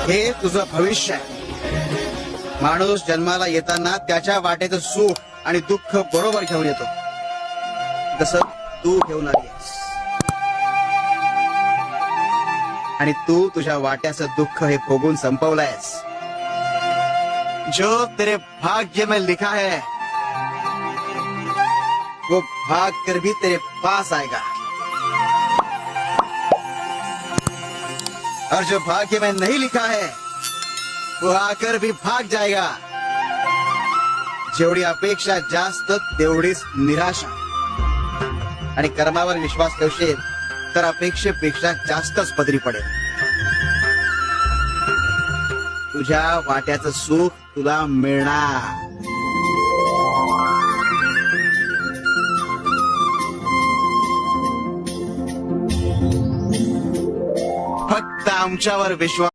हे तुझं भविष्य आहे. माणूस जन्माला येताना त्याच्या वाटेचं सुख आणि दुःख बरोबर घेऊन येतो, तसं तू घेऊन आलीस. आणि तू तुझ्या वाट्याचं दुःख हे भोगून संपवलंयस. जो तेरे भाग्य में लिखा है वो भाग कर भी तेरे पास आएगा, और जो भाग्य में नहीं लिखा है वो आकर भी भाग जाएगा. जेवढी अपेक्षा जास्त तेवढीच निराशा. आणि कर्मावर विश्वास ठेवशील तर अपेक्षेपेक्षा जास्तच पदरी पडेल. तुझ्या वाट्याचं सुख तुला मिळणार. फक्त आमच्यावर विश्वास